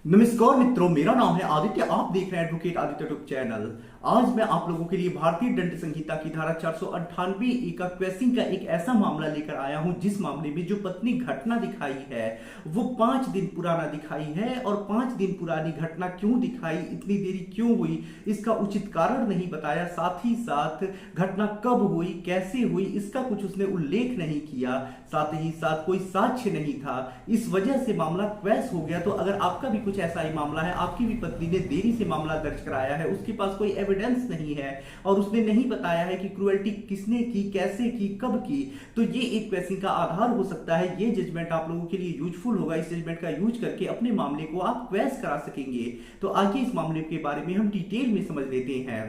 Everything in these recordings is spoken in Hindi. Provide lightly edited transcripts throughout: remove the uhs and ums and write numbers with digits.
नमस्कार मित्रों, मेरा नाम है आदित्य। आप देख रहे हैं एडवोकेट आदित्य यूट्यूब चैनल। आज मैं आप लोगों के लिए भारतीय दंड संहिता की धारा 498 का क्वेश्चन का एक ऐसा मामला लेकर आया हूं जिस मामले में जो पत्नी घटना दिखाई है वो 5 दिन पुराना दिखाई है। और 5 दिन पुरानी घटना क्यों दिखाई, इतनी देरी क्यों हुई, इसका उचित कारण नहीं बताया। साथ ही साथ घटना कब हुई, कैसे हुई, इसका कुछ उसने उल्लेख नहीं किया। साथ ही साथ कोई साक्ष्य नहीं था। इस वजह से मामला क्वैश हो गया। तो अगर आपका भी कुछ ऐसा ही मामला है, आपकी भी पत्नी ने देरी से मामला दर्ज कराया है, उसके पास कोई एविडेंस नहीं है और उसने नहीं बताया है कि क्रूएल्टी किसने की, कैसे की, कब की, तो ये एक क्वेश्चन का आधार हो सकता है। ये जजमेंट आप लोगों के लिए यूजफुल होगा। इस जजमेंट का यूज करके अपने मामले को आप क्वैश करा सकेंगे। तो आगे इस मामले के बारे में हम डिटेल में समझ लेते हैं।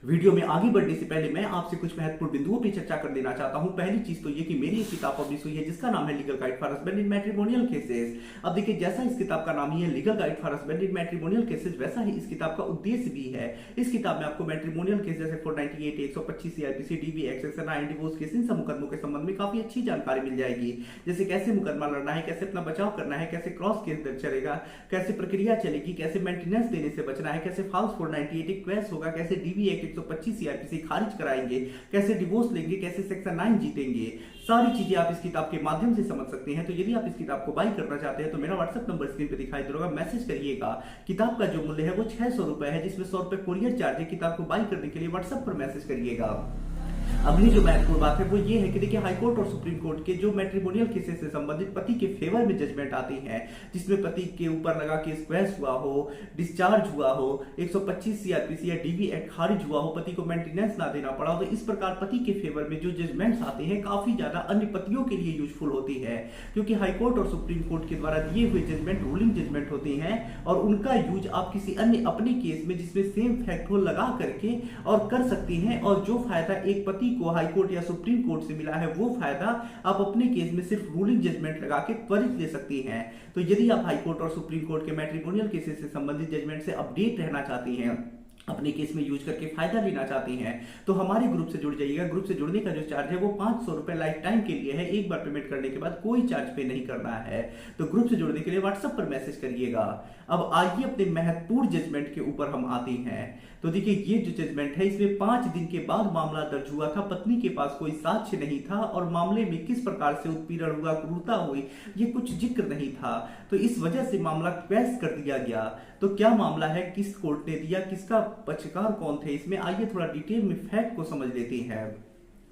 वीडियो में आगे बढ़ने से पहले मैं आपसे कुछ महत्वपूर्ण बिंदुओं पर चर्चा कर देना चाहता हूं। पहली चीज तो ये कि मेरी एक किताब पब्लिश हुई है जिसका नाम है legal guide for husband in matrimonial cases. अब देखिए, जैसा इस किताब का नाम ही है legal guide for husband in matrimonial cases, वैसा ही इस किताब का उद्देश्य भी है। इस किताब में आपको मैट्रिमोनियल केस जैसे 498, 125 CrPC, DV act, section 9 divorce case, इन सब मुकदमों के संबंध में काफी अच्छी जानकारी मिल जाएगी। जैसे कैसे मुकदमा लड़ना है, कैसे अपना बचाव करना है, कैसे क्रॉस केस चलेगा, कैसे प्रक्रिया चलेगी, कैसे मेंटेनेंस देने से बचना है, कैसे फॉल्स 498 क्वेश होगा, कैसे डीवी एक्ट 125 सीआरपीसी खारिज कराएंगे, कैसे डिवोर्स लेंगे, कैसे सेक्शन 9 जीतेंगे। सारी चीजें आप इस किताब के माध्यम से समझ सकते हैं। तो यदि आप इस किताब को बाई करना चाहते हैं तो मेरा व्हाट्सएप नंबर स्क्रीन पे दिखाई दे रहा होगा, मैसेज करिएगा। किताब का जो मूल्य है वो 600 रुपए है, जिसमें 100 रुपए कोरियर चार्ज है। किताब को बाई करने के लिए व्हाट्सएप पर मैसेज करिएगा। अगली जो महत्वपूर्ण बात है वो ये है कि देखिए, हाईकोर्ट और सुप्रीम कोर्ट के जो मैट्रिमोनियल केसेस से संबंधित पति के फेवर में जजमेंट आती हैं, जिसमें पति के ऊपर लगा केस क्वैश हुआ हो, डिस्चार्ज हुआ हो, 125 सीआरपीसी या डीवी एक्ट खारिज हुआ हो, पति को मेंटेनेंस ना देना पड़ा हो, तो इस प्रकार पति के फेवर में जो जजमेंट्स आते हैं काफी ज्यादा अन्य पतियों के लिए यूजफुल होती है, क्योंकि हाईकोर्ट और सुप्रीम कोर्ट के द्वारा दिए हुए जजमेंट रूलिंग जजमेंट होते हैं और उनका यूज आप किसी अन्य अपने केस में जिसमें सेम फैक्ट हो लगा करके और कर सकते हैं। और जो फायदा एक पति को हाई कोर्ट या सुप्रीम कोर्ट से मिला है वो फायदा आप अपने केस में सिर्फ रूलिंग जजमेंट लगा के त्वरित ले सकती हैं। तो यदि आप हाई कोर्ट और सुप्रीम कोर्ट के मैट्रिमोनियल केसेस से संबंधित जजमेंट से अपडेट रहना चाहती हैं, अपने केस में यूज करके फायदा लेना चाहते हैं, तो हमारे ग्रुप से जुड़ जाइएगा। ग्रुप से जुड़ने का जो चार्ज है वो 500 रुपए लाइफ टाइम के लिए है। एक बार पेमेंट करने के बाद कोई चार्ज पे नहीं करना है। तो ग्रुप से जुड़ने के लिए व्हाट्सएप पर मैसेज करिएगा। अब आइए अपने महत्वपूर्ण जजमेंट के ऊपर हम आते हैं। तो देखिए, ये जो जजमेंट है इसमें 5 दिन के बाद मामला दर्ज हुआ था। पत्नी के पास कोई साक्ष्य नहीं था और मामले में किस प्रकार से उत्पीड़न हुआ, क्रूरता हुई, ये कुछ जिक्र नहीं था। तो इस वजह से मामला क्वैश कर दिया गया। तो क्या मामला है, किस कोर्ट ने दिया, किसका पक्षकार कौन थे, इसमें आइए थोड़ा डिटेल में फैक्ट को समझ लेते हैं।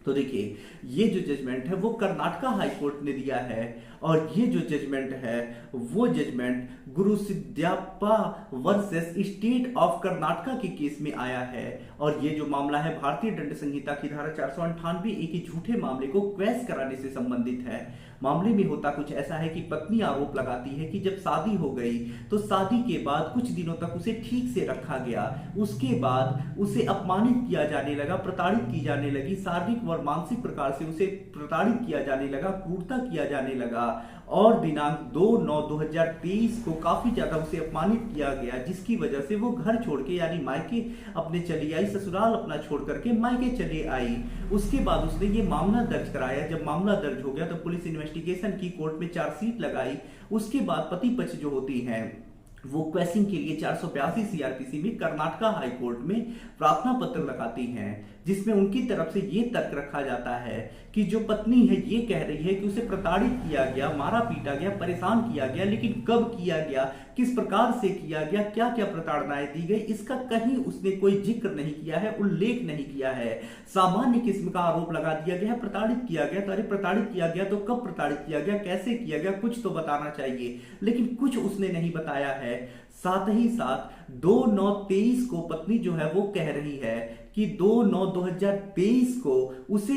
तो देखिए, ये जो जजमेंट है वो कर्नाटका हाई कोर्ट ने दिया है और ये जो जजमेंट है वो judgement Guru सिद्धाप्पा versus state of Karnataka के केस में आया है। और ये जो मामला है भारतीय दंड संहिता की धारा 498 के झूठे मामले को क्वैश कराने से संबंधित है। मामले में होता कुछ ऐसा है कि पत्नी आरोप लगाती है कि जब शादी हो गई तो शादी के बाद कुछ दिनों तक उसे ठीक से रखा गया, उसके बाद उसे अपमानित किया जाने लगा, प्रताड़ित की जाने लगी, शारीरिक और मानसिक प्रकार से उसे प्रताड़ित किया जाने लगा, क्रूरता किया जाने लगा और दिनांक 2/9/2023 को काफी ज्यादा उसे अपमानित किया गया, जिसकी वजह से वो घर छोड़ के यानी मायके अपने चली आई, ससुराल अपना छोड़ करके मायके चले आई। उसके बाद उसने ये मामला दर्ज कराया। जब मामला दर्ज हो गया तो पुलिस इन्वेस्टिगेशन की, कोर्ट में चार्जशीट लगाई। उसके बाद पति पक्ष जो होती है वो क्वेश्चन के लिए 482 सीआरपीसी में कर्नाटका हाई कोर्ट में प्रार्थना पत्र लगाती हैं, जिसमें उनकी तरफ से ये तर्क रखा जाता है कि जो पत्नी है ये कह रही है कि उसे प्रताड़ित किया गया, मारा पीटा गया, परेशान किया गया, लेकिन कब किया गया, किस प्रकार से किया गया, क्या क्या प्रताड़नाएं दी गई, इसका कहीं उसने कोई जिक्र नहीं किया है, उल्लेख नहीं किया है। सामान्य किस्म का आरोप लगा दिया गया, प्रताड़ित किया गया। तो अरे प्रताड़ित किया गया तो कब प्रताड़ित किया गया, कैसे किया गया, कुछ तो बताना चाहिए, लेकिन कुछ उसने नहीं बताया है। साथ ही साथ 2/9/23 को पत्नी जो है वो कह रही है कि 2/9/2023 को उसे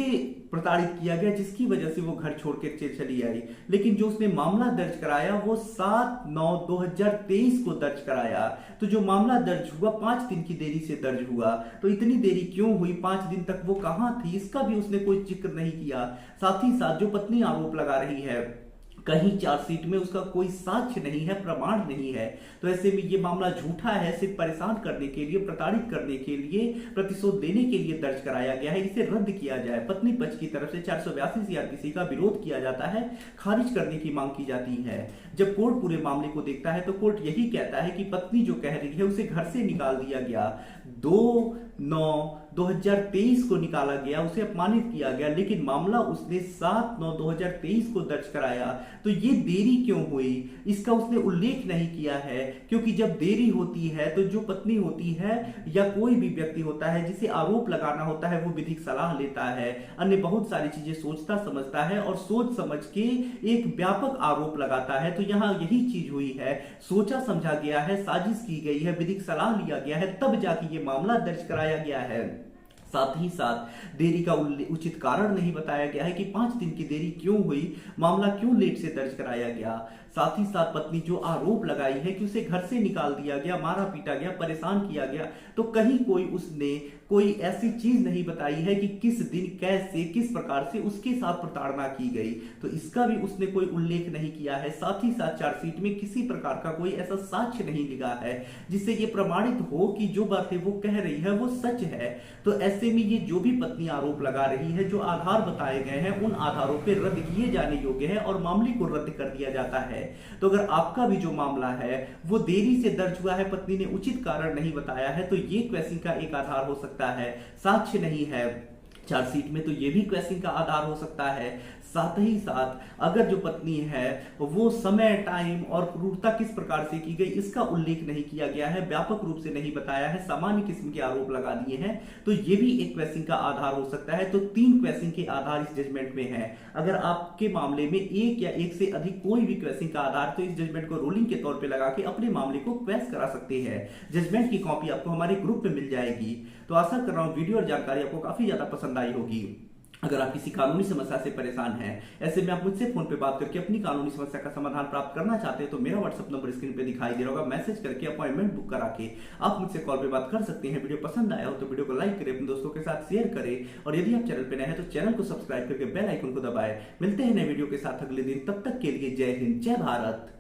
प्रताड़ित किया गया, जिसकी वजह से वो घर छोड़ के चली आई। लेकिन जो उसने मामला दर्ज कराया वो 7/9/2023 को दर्ज कराया। तो जो मामला दर्ज हुआ 5 दिन की देरी से दर्ज हुआ। तो इतनी देरी क्यों हुई, 5 दिन तक वो कहां थी, इसका भी उसने कोई जिक्र नहीं किया। साथ ही साथ जो पत्नी आरोप लगा रही है कहीं चार्जशीट में उसका कोई साक्ष्य नहीं है, प्रमाण नहीं है। तो ऐसे में ये मामला झूठा है, सिर्फ परेशान करने के लिए, प्रताड़ित करने के लिए, प्रतिशोध देने के लिए दर्ज कराया गया है। इसे रद्द किया जाए। पत्नी पक्ष की तरफ से 482 सीआरपीसी का विरोध किया जाता है, खारिज करने की मांग की जाती है। जब कोर्ट पूरे मामले को देखता है तो कोर्ट यही कहता है कि पत्नी जो कह रही है उसे घर से निकाल दिया गया, 2/9/2023 को निकाला गया, उसे अपमानित किया गया, लेकिन मामला उसने 7/9/2023 को दर्ज कराया। तो ये देरी क्यों हुई, इसका उसने उल्लेख नहीं किया है। क्योंकि जब देरी होती है तो जो पत्नी होती है या कोई भी व्यक्ति होता है जिसे आरोप लगाना होता है, वो विधिक सलाह लेता है, अन्य बहुत सारी चीजें सोचता समझता है और सोच समझ के एक व्यापक आरोप लगाता है। तो यहां यही चीज हुई है, सोचा समझा गया है, साजिश की गई है, विधिक सलाह लिया गया है, तब जाके ये मामला दर्ज कराया गया है। साथ ही साथ देरी का उचित कारण नहीं बताया गया है कि 5 दिन की देरी क्यों हुई, मामला क्यों लेट से दर्ज कराया गया। साथ ही साथ पत्नी जो आरोप लगाई है कि उसे घर से निकाल दिया गया, मारा पीटा गया, परेशान किया गया, तो कहीं उसने कोई ऐसी चीज नहीं बताई है कि किस दिन, कैसे, किस प्रकार से उसके साथ प्रताड़ना की गई, तो इसका भी उसने कोई उल्लेख नहीं किया है। साथ ही साथ चार्जशीट में किसी प्रकार का कोई ऐसा साक्ष्य नहीं लिखा है जिससे ये प्रमाणित हो कि जो बातें वो कह रही है वो सच है। तो ऐसे में ये जो भी पत्नी आरोप लगा रही है, जो आधार बताए गए हैं, उन आधारों पर रद्द किए जाने योग्य है और मामले को रद्द कर दिया जाता है। तो अगर आपका भी जो मामला है वो देरी से दर्ज हुआ है, पत्नी ने उचित कारण नहीं बताया है, तो ये क्वेश्चन का एक आधार हो सकता है। साक्ष्य नहीं है चार्जशीट में, तो ये भी क्वेश्चन का आधार हो सकता है। साथ ही साथ अगर जो पत्नी है वो समय, टाइम और क्रूरता किस प्रकार से की गई, इसका उल्लेख नहीं किया गया है, व्यापक रूप से नहीं बताया है, सामान्य किस्म के आरोप लगा दिए हैं, तो ये भी एक क्वेश्चन का आधार हो सकता है। तो 3 क्वेश्चन के आधार इस जजमेंट में है। अगर आपके मामले में एक या एक से अधिक कोई भी क्वेश्चन का आधार, तो इस जजमेंट को रूलिंग के तौर पर लगा के अपने मामले को क्वेश्चन करा सकते हैं। जजमेंट की कॉपी आपको हमारे ग्रुप में मिल जाएगी। तो आशा कर रहा हूं वीडियो और जानकारी आपको काफी ज्यादा पसंद आई होगी। अगर आप किसी कानूनी समस्या से परेशान हैं, ऐसे में आप मुझसे फोन पे बात करके अपनी कानूनी समस्या का समाधान प्राप्त करना चाहते हैं, तो मेरा व्हाट्सएप नंबर स्क्रीन पे दिखाई दे रहा होगा, मैसेज करके अपॉइंटमेंट बुक करा के आप मुझसे कॉल पे बात कर सकते हैं। वीडियो पसंद आया हो तो वीडियो को लाइक करें, अपने दोस्तों के साथ शेयर करें, और यदि आप चैनल पे नए हैं तो चैनल को सब्सक्राइब करके बेल आइकन को दबाएं। मिलते हैं नए वीडियो के साथ अगले दिन, तब तक के लिए जय हिंद, जय भारत।